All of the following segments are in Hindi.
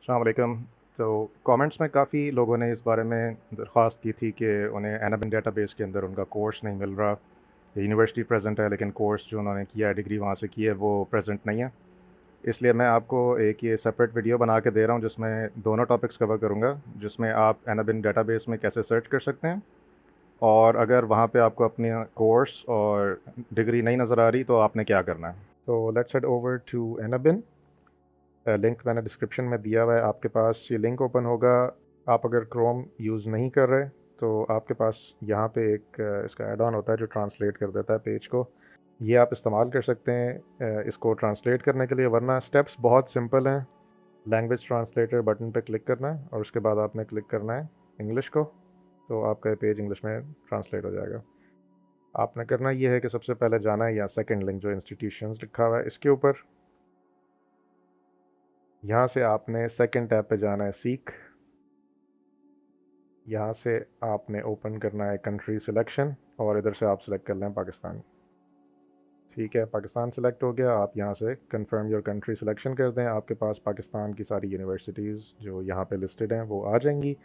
अस्सलाम वालेकुम। तो कमेंट्स में काफ़ी लोगों ने इस बारे में दरख्वास्त की थी कि उन्हें एनाबिन डेटाबेस के अंदर उनका कोर्स नहीं मिल रहा। यूनिवर्सिटी प्रेजेंट है लेकिन कोर्स जो उन्होंने किया है, डिग्री वहाँ से की है, वो प्रेजेंट नहीं है। इसलिए मैं आपको एक ये सेपरेट वीडियो बना के दे रहा हूँ जिसमें दोनों टॉपिक्स कवर करूँगा, जिसमें आप एनाबिन डेटाबेस में कैसे सर्च कर सकते हैं, और अगर वहाँ पे आपको अपनी कोर्स और डिग्री नहीं नज़र आ रही तो आपने क्या करना है। तो let's head over to Anabin. Link मैंने डिस्क्रिप्शन में दिया हुआ है, आपके पास ये लिंक ओपन होगा। आप अगर क्रोम यूज़ नहीं कर रहे तो आपके पास यहाँ पे एक इसका एड ऑन होता है जो ट्रांसलेट कर देता है पेज को। ये आप इस्तेमाल कर सकते हैं इसको ट्रांसलेट करने के लिए, वरना स्टेप्स बहुत सिंपल हैं। लैंग्वेज ट्रांसलेटर बटन पे क्लिक करना है और उसके बाद आपने क्लिक करना है इंग्लिश को, तो आपका पेज इंग्लिश में ट्रांसलेट हो जाएगा। आपने करना ये है कि सबसे पहले जाना है यहाँ सेकंड लिंक जो इंस्टीट्यूशंस लिखा हुआ है इसके ऊपर। यहाँ से आपने सेकंड टैब पे जाना है सीख। यहाँ से आपने ओपन करना है कंट्री सिलेक्शन और इधर से आप सिलेक्ट कर लें पाकिस्तान। ठीक है, पाकिस्तान सिलेक्ट हो गया। आप यहाँ से कंफर्म योर कंट्री सिलेक्शन कर दें, आपके पास पाकिस्तान की सारी यूनिवर्सिटीज़ जो यहाँ पे लिस्टेड हैं वो आ जाएंगी।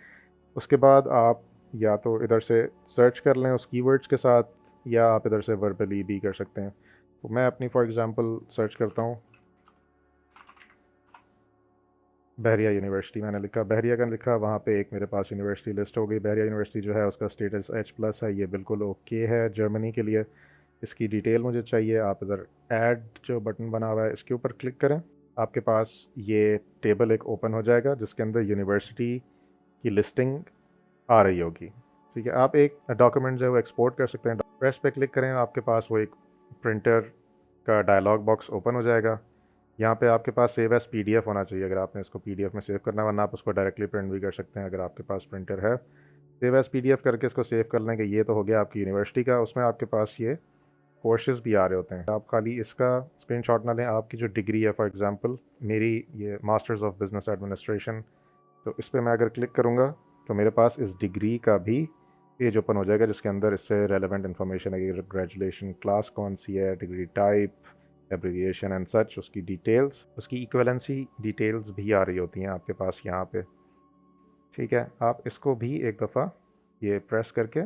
उसके बाद आप या तो इधर से सर्च कर लें उस कीवर्ड्स के साथ, या आप इधर से वर्बली भी कर सकते हैं। तो मैं अपनी फॉर एग्ज़ाम्पल सर्च करता हूँ बहरिया यूनिवर्सिटी। मैंने लिखा, बहरिया का लिखा, वहाँ पे एक मेरे पास यूनिवर्सिटी लिस्ट हो गई। बहरिया यूनिवर्सिटी जो है उसका स्टेटस H+ है, ये बिल्कुल ओके है जर्मनी के लिए। इसकी डिटेल मुझे चाहिए। आप इधर ऐड जो बटन बना हुआ है इसके ऊपर क्लिक करें। आपके पास ये टेबल एक ओपन हो जाएगा जिसके अंदर यूनिवर्सिटी की लिस्टिंग आ रही होगी। ठीक है, आप एक डॉक्यूमेंट जो है वो एक्सपोर्ट कर सकते हैं। प्रेस पे क्लिक करें, आपके पास वो एक प्रिंटर का डायलॉग बॉक्स ओपन हो जाएगा। यहाँ पे आपके पास सेव एज़ PDF होना चाहिए अगर आपने इसको PDF में सेव करना है, वरना आप उसको डायरेक्टली प्रिंट भी कर सकते हैं अगर आपके पास प्रिंटर है। सेव एज़ PDF करके इसको सेव कर लें कि ये तो हो गया आपकी यूनिवर्सिटी का। उसमें आपके पास ये कोर्सेज भी आ रहे होते हैं। आप खाली इसका स्क्रीनशॉट ना लें, आपकी जो डिग्री है, फॉर एग्जांपल मेरी ये मास्टर्स ऑफ बिजनेस एडमिनिस्ट्रेशन, तो इस पर मैं अगर क्लिक करूँगा तो मेरे पास इस डिग्री का भी पेज ओपन हो जाएगा जिसके अंदर इससे रेलेवेंट इन्फॉर्मेशन है कि ग्रेजुएशन क्लास कौन सी है, degree type, abbreviation and such, उसकी डिटेल्स, उसकी इक्वलेंसी डिटेल्स भी आ रही होती हैं आपके पास यहाँ पे। ठीक है, आप इसको भी एक दफ़ा ये प्रेस करके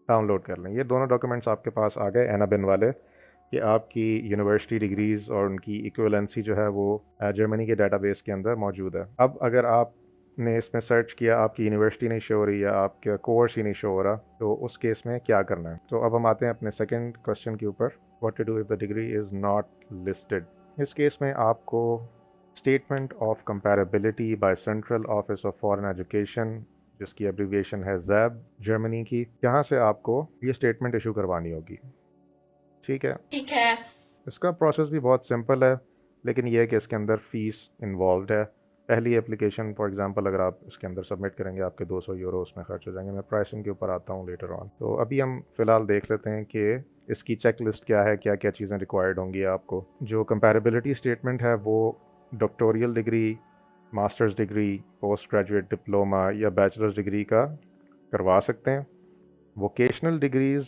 डाउनलोड कर लें। ये दोनों डॉक्यूमेंट्स आपके पास आ गए एनाबिन वाले, कि आपकी यूनिवर्सिटी डिग्रीज़ और उनकी इक्विवेलेंसी जो है वो जर्मनी के डेटाबेस के अंदर मौजूद है। अब अगर आपने इसमें सर्च किया, आपकी यूनिवर्सिटी नहीं शो हो रही या आपका कोर्स ही नहीं शो हो रहा, तो उस केस में क्या करना है। तो अब हम आते हैं अपने सेकंड क्वेश्चन के ऊपर, what to do if the degree is not listed. इस केस में आपको statement of comparability by central office of foreign education, जिसकी एब्रीविएशन है ज़ैब जर्मनी की, यहाँ से आपको ये स्टेटमेंट इशू करवानी होगी। ठीक है, इसका प्रोसेस भी बहुत सिंपल है, लेकिन यह है कि इसके अंदर फ़ीस इन्वॉल्व है। पहली एप्लीकेशन फॉर एग्जांपल अगर आप इसके अंदर सबमिट करेंगे, आपके 200 यूरो उसमें खर्च हो जाएंगे। मैं प्राइसिंग के ऊपर आता हूँ लेटर ऑन। तो अभी हम फ़िलहाल देख लेते हैं कि इसकी चेक लिस्ट क्या है, क्या क्या चीज़ें रिक्वायर्ड होंगी आपको। जो कंपैरेबिलिटी स्टेटमेंट है वो doctoral degree, masters degree, post graduate diploma या बैचलर्स डिग्री का करवा सकते हैं। वोकेशनल डिग्रीज़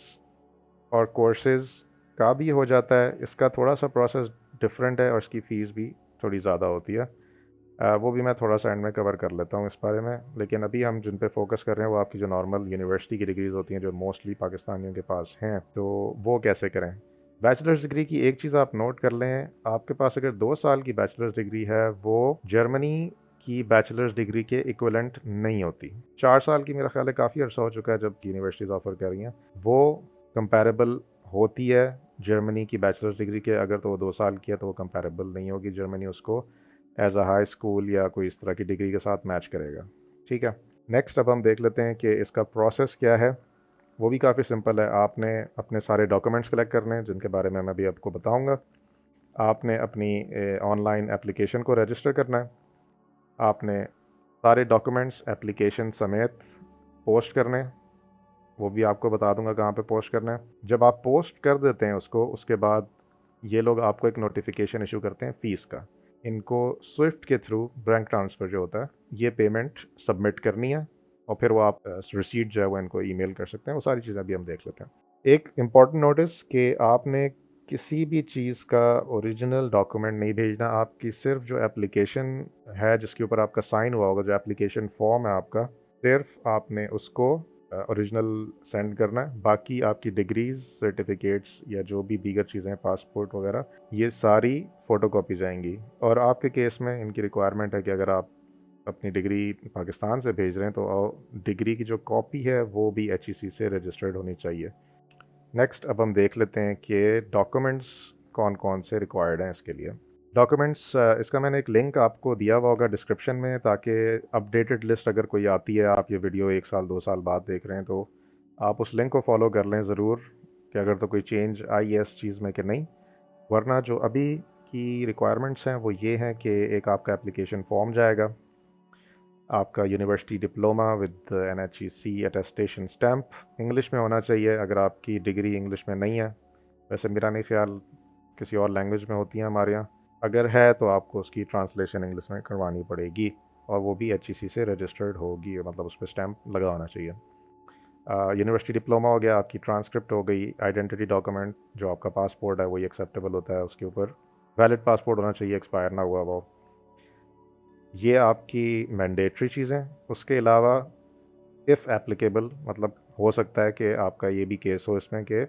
और कोर्सेज़ का भी हो जाता है। इसका थोड़ा सा प्रोसेस डिफरेंट है और इसकी फ़ीस भी थोड़ी ज़्यादा होती है। वो भी मैं थोड़ा सा एंड में कवर कर लेता हूँ इस बारे में, लेकिन अभी हम जिन पे फोकस कर रहे हैं वो आपकी जो नॉर्मल यूनिवर्सिटी की डिग्रीज़ होती हैं जो मोस्टली पाकिस्तानियों के पास हैं, तो वो कैसे करें। बैचलर्स डिग्री की एक चीज़ आप नोट कर लें, आपके पास अगर 2 साल की बैचलर्स डिग्री है वो जर्मनी की बैचलर्स डिग्री के इक्विवेलेंट नहीं होती। 4 साल की मेरा ख्याल है काफ़ी अर्सा हो चुका है जब यूनिवर्सिटीज़ ऑफ़र कर रही हैं, वो कंपैरेबल होती है जर्मनी की बैचलर्स डिग्री के। अगर तो वो 2 साल की है तो वो कंपैरेबल नहीं होगी, जर्मनी उसको एज अ हाई स्कूल या कोई इस तरह की डिग्री के साथ मैच करेगा। ठीक है, नेक्स्ट अब हम देख लेते हैं कि इसका प्रोसेस क्या है। वो भी काफ़ी सिंपल है। आपने अपने सारे डॉक्यूमेंट्स कलेक्ट करने हैं जिनके बारे में मैं अभी आपको बताऊंगा। आपने अपनी ऑनलाइन एप्लीकेशन को रजिस्टर करना है। आपने सारे डॉक्यूमेंट्स एप्लीकेशन समेत पोस्ट करने हैं, वो भी आपको बता दूंगा कहाँ पे पोस्ट करना है। जब आप पोस्ट कर देते हैं उसको, उसके बाद ये लोग आपको एक नोटिफिकेशन इशू करते हैं फ़ीस का। इनको स्विफ्ट के थ्रू बैंक ट्रांसफ़र जो होता है, ये पेमेंट सबमिट करनी है और फिर वो आप रिसीट जो है वो इनको ईमेल कर सकते हैं। वो सारी चीज़ें अभी हम देख लेते हैं। एक इम्पॉर्टेंट नोटिस कि आपने किसी भी चीज़ का ओरिजिनल डॉक्यूमेंट नहीं भेजना। आपकी सिर्फ जो एप्लीकेशन है जिसके ऊपर आपका साइन हुआ होगा, जो एप्लीकेशन फॉर्म है आपका, सिर्फ आपने उसको ओरिजिनल सेंड करना है। बाकी आपकी डिग्रीज, सर्टिफिकेट्स या जो भी दीगर चीज़ें हैं, पासपोर्ट वगैरह, ये सारी फ़ोटोकॉपी जाएंगी। और आपके केस में इनकी रिक्वायरमेंट है कि अगर आप अपनी डिग्री पाकिस्तान से भेज रहे हैं तो डिग्री की जो कॉपी है वो भी HEC से रजिस्टर्ड होनी चाहिए। नेक्स्ट अब हम देख लेते हैं कि डॉक्यूमेंट्स कौन कौन से रिक्वायर्ड हैं इसके लिए। डॉक्यूमेंट्स, इसका मैंने एक लिंक आपको दिया हुआ होगा डिस्क्रिप्शन में, ताकि अपडेटेड लिस्ट अगर कोई आती है, आप ये वीडियो 1 साल 2 साल बाद देख रहे हैं, तो आप उस लिंक को फॉलो कर लें ज़रूर कि अगर तो कोई चेंज आई है इस चीज़ में कि नहीं। वरना जो अभी की रिक्वायरमेंट्स हैं वो ये हैं कि एक आपका एप्लीकेशन फॉर्म जाएगा, आपका university diploma with NHEC attestation stamp English में होना चाहिए अगर आपकी डिग्री इंग्लिश में नहीं है। वैसे मेरा नहीं ख्याल किसी और लैंग्वेज में होती है हमारे यहाँ। अगर है तो आपको उसकी ट्रांसलेशन इंग्लिश में करवानी पड़ेगी, और वो भी HEC से रजिस्टर्ड होगी, मतलब उस पर स्टैम्प लगा होना चाहिए। यूनिवर्सिटी डिप्लोमा हो गया, आपकी ट्रांसक्रिप्ट हो गई, आइडेंटिटी डॉक्यूमेंट जो आपका पासपोर्ट है वही एक्सेप्टेबल होता है, उसके ऊपर वैलिड पासपोर्ट होना चाहिए, एक्सपायर ना हुआ वो। ये आपकी मैंडेटरी चीज़ें। उसके अलावा इफ़ एप्लीकेबल, मतलब हो सकता है कि आपका ये भी केस हो इसमें कि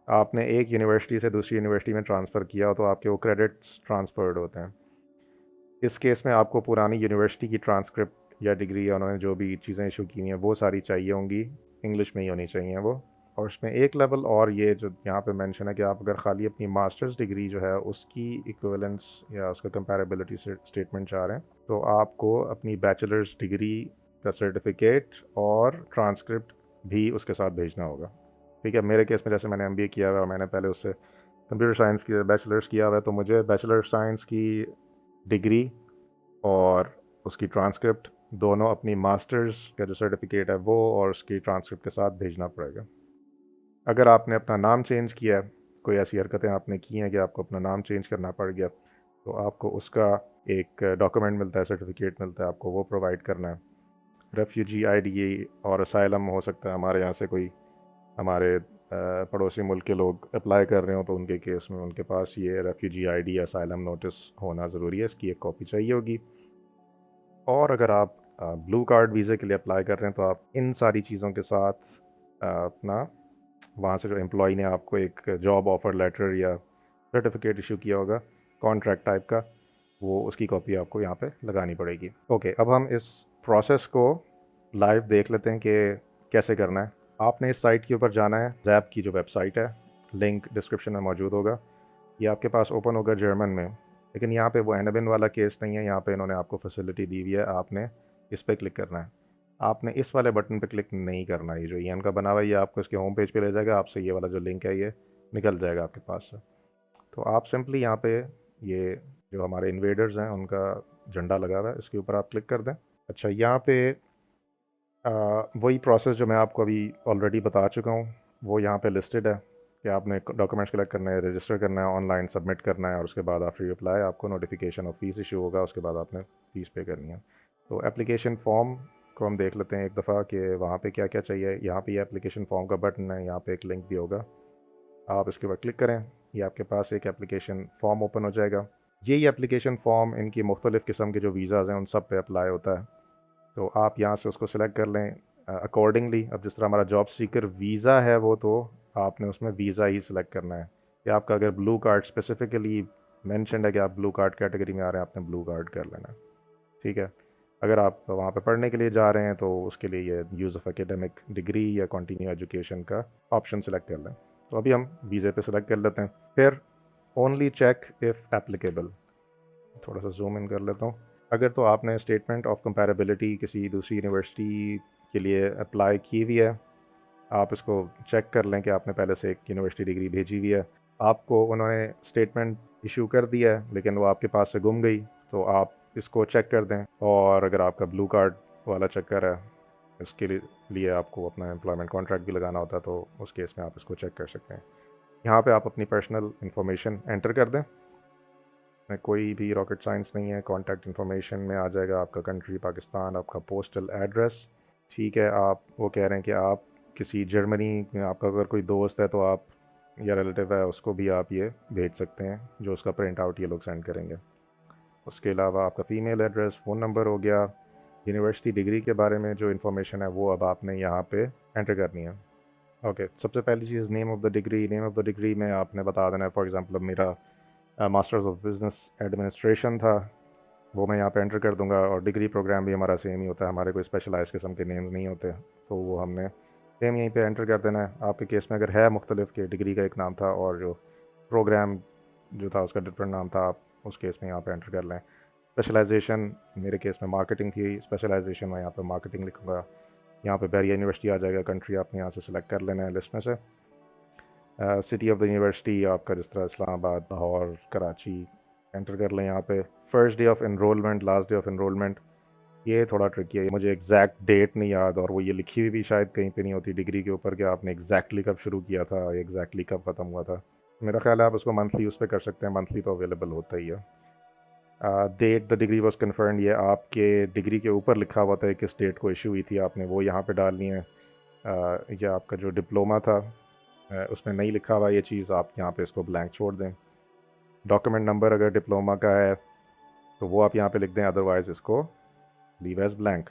आपने एक यूनिवर्सिटी से दूसरी यूनिवर्सिटी में ट्रांसफ़र किया हो तो आपके वो क्रेडिट्स ट्रांसफ़र्ड होते हैं। इस केस में आपको पुरानी यूनिवर्सिटी की ट्रांसक्रिप्ट या डिग्री या उन्होंने जो भी चीज़ें इशू की हैं वो सारी चाहिए होंगी, इंग्लिश में ही होनी चाहिए वो। और उसमें एक लेवल और ये जो यहाँ पे मेंशन है कि आप अगर खाली अपनी मास्टर्स डिग्री जो है उसकी इक्विवेलेंस या उसका कंपैरेबिलिटी स्टेटमेंट चाह रहे हैं, तो आपको अपनी बैचलर्स डिग्री का सर्टिफिकेट और ट्रांसक्रिप्ट भी उसके साथ भेजना होगा। ठीक है, मेरे केस में जैसे मैंने MBA किया हुआ है, मैंने पहले उससे कंप्यूटर साइंस की बैचलर्स किया हुआ है, तो मुझे बैचलर साइंस की डिग्री और उसकी ट्रांसक्रिप्ट दोनों अपनी मास्टर्स का जो सर्टिफिकेट है वो और उसकी ट्रांसक्रिप्ट के साथ भेजना पड़ेगा। अगर आपने अपना नाम चेंज किया है, कोई ऐसी हरकतें आपने की हैं कि आपको अपना नाम चेंज करना पड़ गया, तो आपको उसका एक डॉक्यूमेंट मिलता है, सर्टिफिकेट मिलता है, आपको वो प्रोवाइड करना है। रेफ्यूजी ID और असाइलम हो सकता है हमारे यहाँ से कोई हमारे पड़ोसी मुल्क के लोग अप्लाई कर रहे हो, तो उनके केस में उनके पास ये रेफ्यूजी ID या असाइलम नोटिस होना ज़रूरी है, इसकी एक कॉपी चाहिए होगी। और अगर आप ब्लू कार्ड वीज़े के लिए अप्लाई कर रहे हैं तो आप इन सारी चीज़ों के साथ अपना वहाँ से जो एम्प्लॉय ने आपको एक जॉब ऑफ़र लेटर या सर्टिफिकेट इशू किया होगा कॉन्ट्रैक्ट टाइप का, वो उसकी कॉपी आपको यहाँ पे लगानी पड़ेगी। ओके, अब हम इस प्रोसेस को लाइव देख लेते हैं कि कैसे करना है। आपने इस साइट के ऊपर जाना है, जैप की जो वेबसाइट है, लिंक डिस्क्रिप्शन में मौजूद होगा। ये आपके पास ओपन होगा जर्मन में, लेकिन यहाँ पे वो एनबिन वाला केस नहीं है, यहाँ पे इन्होंने आपको फैसिलिटी दी हुई है, आपने इस पर क्लिक करना है। आपने इस वाले बटन पे क्लिक नहीं करना है, ये जो EN का बना हुआ है ये आपको इसके होम पेज पे ले जाएगा, आपसे ये वाला जो लिंक है ये निकल जाएगा आपके पास से। तो आप सिंपली यहाँ पे ये जो हमारे इन्वेडर्स हैं उनका झंडा लगा हुआ है, इसके ऊपर आप क्लिक कर दें। अच्छा, यहाँ पे वही प्रोसेस जो मैं आपको अभी ऑलरेडी बता चुका हूँ वो यहाँ पे लिस्टेड है कि आपने डॉक्यूमेंट्स कलेक्ट करना है, रजिस्टर करना है, ऑनलाइन सबमिट करना है, और उसके बाद आफ्टर यू अप्लाई आपको नोटिफिकेशन ऑफ फीस इशू होगा, उसके बाद आपने फ़ीस पे करनी है। तो एप्लीकेशन फॉर्म को हम देख लेते हैं एक दफ़ा कि वहाँ पे क्या क्या चाहिए। यहाँ पे ये एप्लीकेशन फॉर्म का बटन है, यहाँ पे एक लिंक भी होगा, आप इसके ऊपर क्लिक करें, ये आपके पास एक एप्लीकेशन फॉर्म ओपन हो जाएगा। यही एप्लीकेशन फॉर्म इनकी मुख्तलिफ़ किस्म के जो वीज़ाज़ हैं उन सब पे अप्लाई होता है, तो आप यहाँ से उसको सिलेक्ट कर लें अकॉर्डिंगली। अब जिस तरह हमारा जॉब सीकर वीज़ा है वो तो आपने उसमें वीज़ा ही सिलेक्ट करना है, कि आपका अगर ब्लू कार्ड स्पेसिफिकली मैंशनड है कि आप ब्लू कार्ड कैटेगरी में आ रहे हैं, आपने ब्लू कार्ड कर लेना है। ठीक है, अगर आप वहाँ पे पढ़ने के लिए जा रहे हैं तो उसके लिए ये यूज़ ऑफ एकेडमिक डिग्री या कंटिन्यू एजुकेशन का ऑप्शन सेलेक्ट कर लें। तो अभी हम वीज़े पे सिलेक्ट कर लेते हैं, फिर ओनली चेक इफ़ एप्लीकेबल। थोड़ा सा जूम इन कर लेता हूँ। अगर तो आपने स्टेटमेंट ऑफ कंपैरेबिलिटी किसी दूसरी यूनिवर्सिटी के लिए अप्लाई की हुई है, आप इसको चेक कर लें कि आपने पहले से एक यूनिवर्सिटी डिग्री भेजी हुई है, आपको उन्होंने स्टेटमेंट इशू कर दिया है लेकिन वो आपके पास से गुम गई, तो आप इसको चेक कर दें। और अगर आपका ब्लू कार्ड वाला चक्कर है, इसके लिए आपको अपना एम्प्लॉयमेंट कॉन्ट्रैक्ट भी लगाना होता है, तो उस केस में आप इसको चेक कर सकते हैं। यहाँ पे आप अपनी पर्सनल इन्फॉर्मेशन एंटर कर दें, में कोई भी रॉकेट साइंस नहीं है। कॉन्टैक्ट इन्फॉर्मेशन में आ जाएगा आपका कंट्री पाकिस्तान, आपका पोस्टल एड्रेस। ठीक है, आप वो कह रहे हैं कि आप किसी जर्मनी में, आपका अगर कोई दोस्त है तो आप या रिलेटिव है उसको भी आप ये भेज सकते हैं, जो उसका प्रिंट आउट ये लोग सेंड करेंगे। उसके अलावा आपका फ़ीमेल एड्रेस, फ़ोन नंबर हो गया। यूनिवर्सिटी डिग्री के बारे में जो इन्फॉर्मेशन है वो अब आपने यहाँ पे एंटर करनी है। ओके, सबसे पहली चीज़ name of the degree. Name of the degree में आपने बता देना है, फॉर एग्जांपल अब मेरा मास्टर्स ऑफ बिज़नेस एडमिनिस्ट्रेशन था, वो मैं यहाँ पे एंटर कर दूंगा। और डिग्री प्रोग्राम भी हमारा सेम ही होता है, हमारे कोई स्पेशलाइज किस्म के नेम्स नहीं होते, तो वो हमने सेम यहीं पे एंटर कर देना है। आपके केस में अगर है मुख्तलिफ के डिग्री का एक नाम था और जो प्रोग्राम जो था उसका डिफरेंट नाम था, आप उस केस में यहाँ पे एंटर कर लें। स्पेशलाइजेशन मेरे केस में मार्केटिंग थी, स्पेशलाइजेशन मैं यहाँ पे मार्केटिंग लिखूँगा। यहाँ पे बैरिया यूनिवर्सिटी आ जाएगा, कंट्री आपने यहाँ से सिलेक्ट कर लेना है लिस्ट में से। सिटी ऑफ द यूनिवर्सिटी आपका जिस तरह इस्लामाबाद, लाहौर, कराची एंटर कर लें यहाँ पे। First day of enrolment, last day of enrolment, ये थोड़ा ट्रिकी है, मुझे एग्जैक्ट डेट नहीं याद, और वो ये लिखी हुई भी शायद कहीं पे नहीं होती डिग्री के ऊपर कि आपने एग्जैक्टली कब शुरू किया था, एग्जैक्टली कब ख़त्म हुआ था। मेरा ख्याल है आप उसको मंथली उस पर कर सकते हैं, मंथली तो अवेलेबल होता ही है। Date the degree was confirmed, ये आपके डिग्री के ऊपर लिखा हुआ था किस डेट को इशू हुई थी, आपने वो यहाँ पे डालनी है। ये आपका जो डिप्लोमा था उसमें नहीं लिखा हुआ ये चीज़, आप यहाँ पे इसको ब्लैंक छोड़ दें। डॉक्यूमेंट नंबर अगर डिप्लोमा का है तो वो आप यहाँ पे लिख दें, अदरवाइज़ इसको लीव एज ब्लैंक।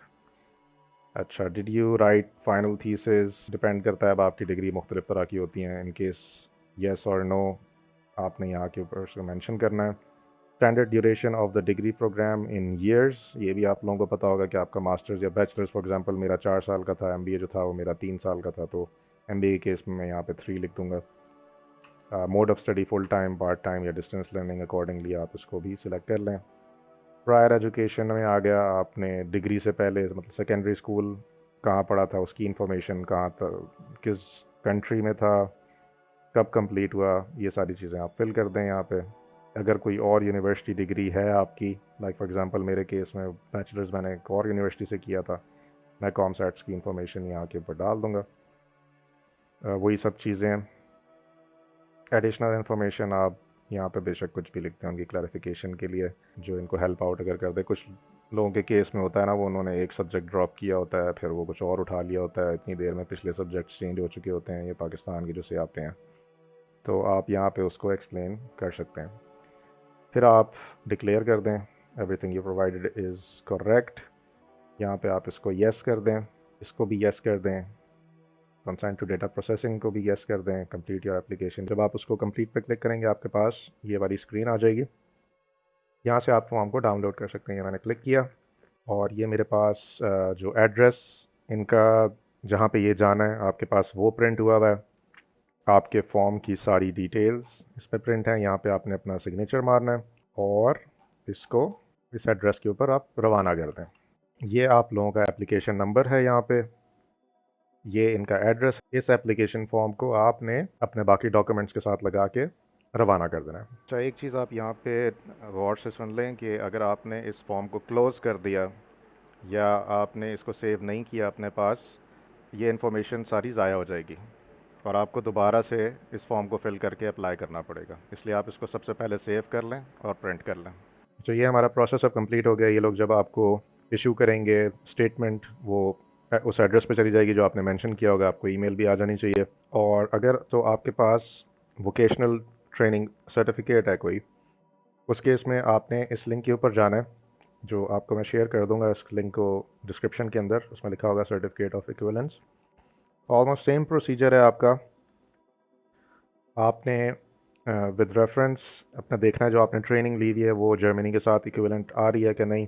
अच्छा, did you right final thesis, depend करता है, अब आपकी डिग्री मुख्तलिफ तरह की होती हैं। इन केस येस और नो आपने यहाँ के ऊपर उसको मैंशन करना है। Standard duration of the degree programme in years, ये भी आप लोगों को पता होगा कि आपका मास्टर्स या बैचलर्स, फॉर एग्जांपल मेरा 4 साल का था, एमबीए जो था वो मेरा 3 साल का था, तो एमबीए के केस में मैं यहाँ पे 3 लिख दूँगा। Mode of study full time, part time या डिस्टेंस लर्निंग, अकॉर्डिंगली आप इसको भी सिलेक्ट कर लें। प्रायर एजुकेशन में आ गया, आपने डिग्री से पहले मतलब सेकेंडरी स्कूल कहाँ पढ़ा था उसकी इंफॉर्मेशन, कहाँ किस कंट्री में था, कब कंप्लीट हुआ, ये सारी चीज़ें आप फिल कर दें यहाँ पे। अगर कोई और यूनिवर्सिटी डिग्री है आपकी, लाइक फॉर एग्जांपल मेरे केस में बैचलर्स मैंने एक और यूनिवर्सिटी से किया था, मैं कॉमसैट्स की इंफॉर्मेशन यहाँ के ऊपर डाल दूँगा। वही सब चीज़ें। एडिशनल इन्फॉर्मेशन आप यहाँ पे बेशक कुछ भी लिखते हैं उनकी क्लैरिफिकेशन के लिए, जो इनको हेल्प आउट अगर कर दे। कुछ लोगों के केस में होता है ना, वो उन्होंने एक सब्जेक्ट ड्रॉप किया होता है, फिर वो कुछ और उठा लिया होता है, इतनी देर में पिछले सब्जेक्ट्स चेंज हो चुके होते हैं, ये पाकिस्तान के जो से आते हैं, तो आप यहाँ पे उसको एक्सप्लेन कर सकते हैं। फिर आप डिक्लेयर कर दें everything you provided is correct, यहाँ पे आप इसको येस कर दें, इसको भी येस कर दें, कंसेंट टू डेटा प्रोसेसिंग को भी येस कर दें, कंप्लीट योर एप्लीकेशन। जब आप उसको कंप्लीट पे क्लिक करेंगे आपके पास ये वाली स्क्रीन आ जाएगी, यहाँ से आप फॉर्म को डाउनलोड कर सकते हैं। ये मैंने क्लिक किया और ये मेरे पास जो एड्रेस इनका जहाँ पे ये जाना है आपके पास वो प्रिंट हुआ है। आपके फॉर्म की सारी डिटेल्स इस पर प्रिंट है, यहाँ पे आपने अपना सिग्नेचर मारना है और इसको इस एड्रेस के ऊपर आप रवाना कर दें। ये आप लोगों का एप्लीकेशन नंबर है, यहाँ पे ये इनका एड्रेस। इस एप्लीकेशन फॉर्म को आपने अपने बाकी डॉक्यूमेंट्स के साथ लगा के रवाना कर देना है। अच्छा, एक चीज़ आप यहाँ पे गौर से सुन लें कि अगर आपने इस फॉर्म को क्लोज़ कर दिया या आपने इसको सेव नहीं किया अपने पास, ये इन्फॉर्मेशन सारी ज़ाया हो जाएगी और आपको दोबारा से इस फॉर्म को फिल करके अप्लाई करना पड़ेगा। इसलिए आप इसको सबसे पहले सेव कर लें और प्रिंट कर लें। तो ये हमारा प्रोसेस अब कंप्लीट हो गया। ये लोग जब आपको इशू करेंगे स्टेटमेंट, वो उस एड्रेस पे चली जाएगी जो आपने मेंशन किया होगा, आपको ईमेल भी आ जानी चाहिए। और अगर तो आपके पास वोकेशनल ट्रेनिंग सर्टिफिकेट है कोई, उस केस में आपने इस लिंक के ऊपर जाना है, जो आपको मैं शेयर कर दूंगा इस लिंक को डिस्क्रिप्शन के अंदर, उसमें लिखा होगा certificate of equivalence. Almost same procedure है आपका। आपने विद रेफरेंस अपना देखना है जो आपने ट्रेनिंग ली हुई है वो जर्मनी के साथ इक्विवेलेंट आ रही है कि नहीं,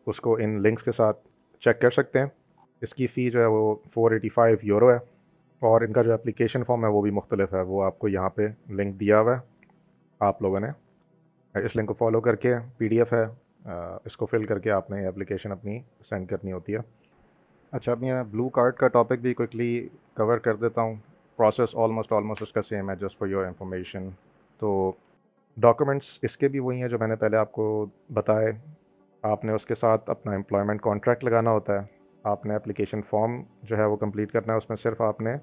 उसको इन लिंक्स के साथ चेक कर सकते हैं। इसकी फ़ी जो है वो 485 यूरो है और इनका जो एप्लीकेशन फॉर्म है वो भी मुख्तलिफ है, वो आपको यहाँ पे लिंक दिया हुआ है। आप लोगों ने इस लिंक को फॉलो करके, पीडीएफ है, इसको फिल करके आपने एप्लीकेशन अपनी सेंड करनी होती है। अच्छा, अब मैं ब्लू कार्ड का टॉपिक भी क्विकली कवर कर देता हूँ। प्रोसेस ऑलमोस्ट उसका सेम है, जस्ट फॉर योर इन्फॉर्मेशन। तो डॉक्यूमेंट्स इसके भी वही हैं जो मैंने पहले आपको बताए। आपने उसके साथ अपना एम्प्लॉयमेंट कॉन्ट्रैक्ट लगाना होता है। आपने एप्लीकेशन फॉर्म जो है वो कंप्लीट करना है, उसमें सिर्फ आपने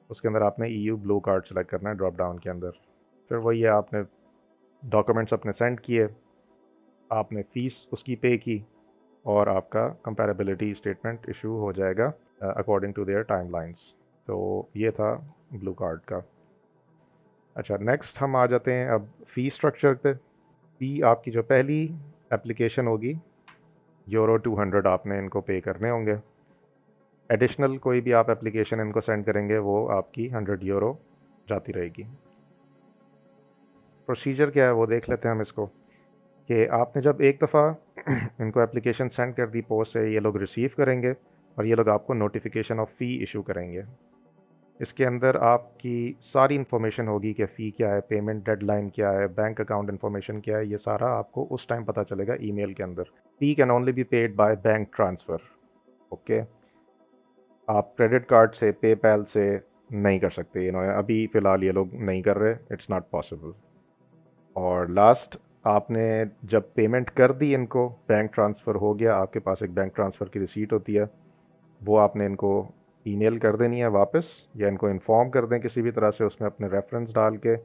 उसके अंदर आपने ईयू ब्लू कार्ड सेलेक्ट करना है ड्रॉप डाउन के अंदर। फिर वही है, आपने डॉक्यूमेंट्स अपने सेंड किए, आपने फ़ीस उसकी पे की और आपका कंपैरेबिलिटी स्टेटमेंट इशू हो जाएगा अकॉर्डिंग टू देयर टाइमलाइंस। तो ये था ब्लू कार्ड का। अच्छा, नेक्स्ट हम आ जाते हैं अब फ़ी स्ट्रक्चर पे। फ़ी आपकी जो पहली एप्लीकेशन होगी, यूरो 200 आपने इनको पे करने होंगे। एडिशनल कोई भी आप एप्लीकेशन इनको सेंड करेंगे वो आपकी 100 यूरो जाती रहेगी। प्रोसीजर क्या है वो देख लेते हैं हम इसको, कि आपने जब एक दफ़ा इनको एप्लीकेशन सेंड कर दी पोस्ट से, ये लोग रिसीव करेंगे और ये लोग आपको नोटिफिकेशन ऑफ फ़ी इशू करेंगे। इसके अंदर आपकी सारी इन्फॉर्मेशन होगी कि फ़ी क्या है, पेमेंट डेडलाइन क्या है, बैंक अकाउंट इन्फॉर्मेशन क्या है, ये सारा आपको उस टाइम पता चलेगा ईमेल के अंदर। Fee can only be paid by bank transfer. Okay, आप क्रेडिट कार्ड से, पेपैल से नहीं कर सकते। इन्होंने अभी फ़िलहाल ये लोग नहीं कर रहे, इट्स नॉट पॉसिबल। और लास्ट, आपने जब पेमेंट कर दी इनको, बैंक ट्रांसफ़र हो गया, आपके पास एक बैंक ट्रांसफ़र की रिसीट होती है, वो आपने इनको ईमेल कर देनी है वापस, या इनको इन्फॉर्म कर दें किसी भी तरह से, उसमें अपने रेफरेंस डाल के।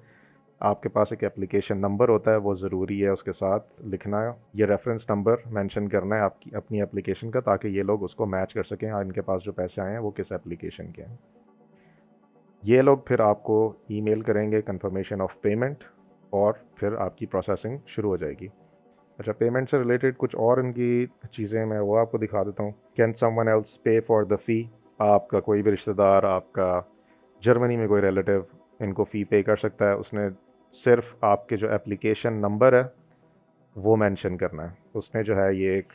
आपके पास एक एप्लीकेशन नंबर होता है, वो ज़रूरी है उसके साथ लिखना है, ये रेफरेंस नंबर मेंशन करना है आपकी अपनी एप्लीकेशन का, ताकि ये लोग उसको मैच कर सकें इनके पास जो पैसे आए हैं वो किस एप्लीकेशन के हैं। ये लोग फिर आपको ईमेल करेंगे कंफर्मेशन ऑफ पेमेंट, और फिर आपकी प्रोसेसिंग शुरू हो जाएगी। अच्छा, पेमेंट से रिलेटेड कुछ और इनकी चीज़ें मैं वो आपको दिखा देता हूँ। कैन समवन एल्स पे फॉर द फ़ी? आपका कोई भी रिश्तेदार, आपका जर्मनी में कोई रिलेटिव इनको फ़ी पे कर सकता है। उसने सिर्फ आपके जो एप्लीकेशन नंबर है वो मेंशन करना है। उसने जो है ये एक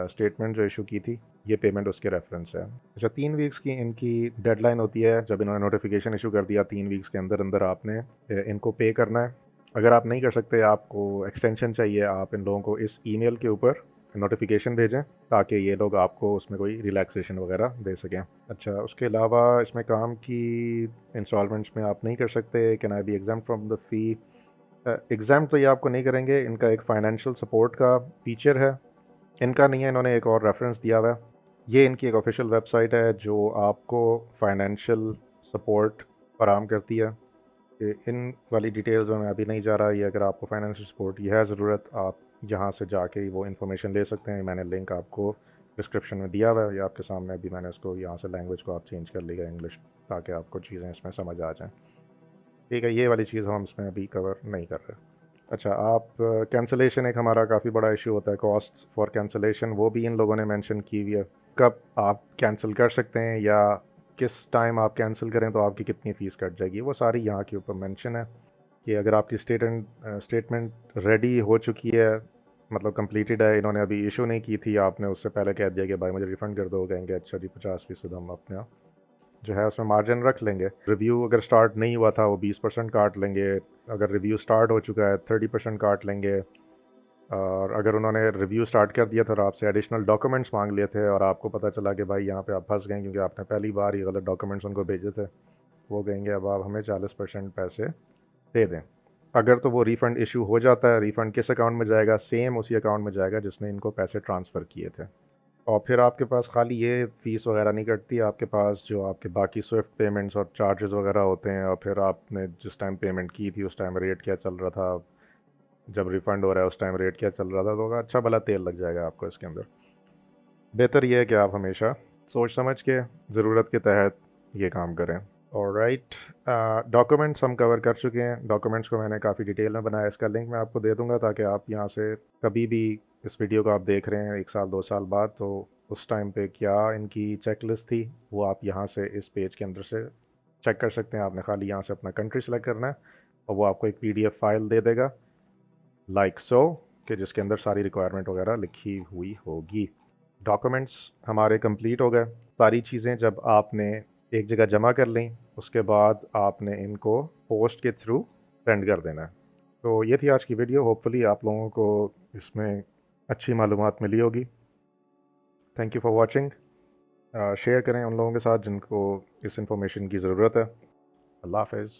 स्टेटमेंट जो इशू की थी, ये पेमेंट उसके रेफरेंस है। अच्छा, 3 वीक्स की इनकी डेडलाइन होती है। जब इन्होंने नोटिफिकेशन इशू कर दिया, 3 वीक्स के अंदर अंदर आपने इनको पे करना है। अगर आप नहीं कर सकते, आपको एक्सटेंशन चाहिए, आप इन लोगों को इस ईमेल के ऊपर नोटिफिकेशन भेजें, ताकि ये लोग आपको उसमें कोई रिलैक्सेशन वगैरह दे सकें। अच्छा, उसके अलावा इसमें काम की इंस्टॉलमेंट्स में आप नहीं कर सकते। Can I be exam from the fee? Exam तो ये आपको नहीं करेंगे। इनका एक फ़ाइनेंशियल सपोर्ट का फ़ीचर है, इनका नहीं है, इन्होंने एक और रेफरेंस दिया हुआ है। ये इनकी एक ऑफिशियल वेबसाइट है जो आपको फ़ाइनेंशियल सपोर्ट फराहम करती है। कि इन वाली डिटेल्स में मैं अभी नहीं जा रहा। ये अगर आपको फाइनेंशियल सपोर्ट की है ज़रूरत, आप यहाँ से जाके ही वो इन्फॉर्मेशन ले सकते हैं। मैंने लिंक आपको डिस्क्रिप्शन में दिया हुआ है, ये आपके सामने। अभी मैंने इसको यहाँ से लैंग्वेज को आप चेंज कर लिया इंग्लिश, ताकि आपको चीज़ें इसमें समझ आ जाएँ। ठीक है, ये वाली चीज़ हम इसमें अभी कवर नहीं कर रहे। अच्छा, आप कैंसिलेशन एक हमारा काफ़ी बड़ा इशू होता है। कॉस्ट फॉर कैंसिलेशन वो भी इन लोगों ने मेंशन की हुई है, कब आप कैंसिल कर सकते हैं या किस टाइम आप कैंसिल करें तो आपकी कितनी फ़ीस कट जाएगी, वो सारी यहाँ के ऊपर मेंशन है। कि अगर आपकी स्टेटमेंट रेडी हो चुकी है, मतलब कंप्लीटेड है, इन्होंने अभी इशू नहीं की थी, आपने उससे पहले कह दिया कि भाई मुझे रिफ़ंड कर दो, कहेंगे अच्छा जी 50% हम अपने जो है उसमें मार्जिन रख लेंगे। रिव्यू अगर स्टार्ट नहीं हुआ था वो 20% काट लेंगे। अगर रिव्यू स्टार्ट हो चुका है 30% काट लेंगे। और अगर उन्होंने रिव्यू स्टार्ट कर दिया था और आपसे एडिशनल डॉक्यूमेंट्स मांग लिए थे, और आपको पता चला कि भाई यहाँ पे आप फंस गए क्योंकि आपने पहली बार ही गलत डॉक्यूमेंट्स उनको भेजे थे, वो कहेंगे अब आप हमें 40% पैसे दे दें। अगर तो वो रिफ़ंड इशू हो जाता है, रिफ़ंड किस अकाउंट में जाएगा? सेम उसी अकाउंट में जाएगा जिसने इनको पैसे ट्रांसफ़र किए थे। और फिर आपके पास खाली ये फ़ीस वगैरह नहीं कटती, आपके पास जो आपके बाकी स्विफ्ट पेमेंट्स और चार्जेस वगैरह होते हैं, और फिर आपने जिस टाइम पेमेंट की थी उस टाइम रेट क्या चल रहा था, जब रिफ़ंड हो रहा है उस टाइम रेट क्या चल रहा था, तो अच्छा भला तेल लग जाएगा आपको इसके अंदर। बेहतर ये है कि आप हमेशा सोच समझ के, ज़रूरत के तहत ये काम करें। ऑलराइट, डॉक्यूमेंट्स हम कवर कर चुके हैं। डॉक्यूमेंट्स को मैंने काफ़ी डिटेल में बनाया, इसका लिंक मैं आपको दे दूंगा, ताकि आप यहाँ से कभी भी इस वीडियो को आप देख रहे हैं 1 साल 2 साल बाद, तो उस टाइम पे क्या इनकी चेकलिस्ट थी वो आप यहाँ से इस पेज के अंदर से चेक कर सकते हैं। आपने खाली यहाँ से अपना कंट्री सेलेक्ट करना है, और वो आपको एक PDF फाइल दे देगा लाइक सो, कि जिसके अंदर सारी रिक्वायरमेंट वगैरह लिखी हुई होगी। डॉक्यूमेंट्स हमारे कंप्लीट हो गए। सारी चीज़ें जब आपने एक जगह जमा कर ली, उसके बाद आपने इनको पोस्ट के थ्रू सेंड कर देना है। तो ये थी आज की वीडियो। होपफुली आप लोगों को इसमें अच्छी मालूमात मिली होगी। Thank you for watching. Share करें उन लोगों के साथ जिनको इस इंफॉर्मेशन की ज़रूरत है। अल्लाह हाफ़िज़।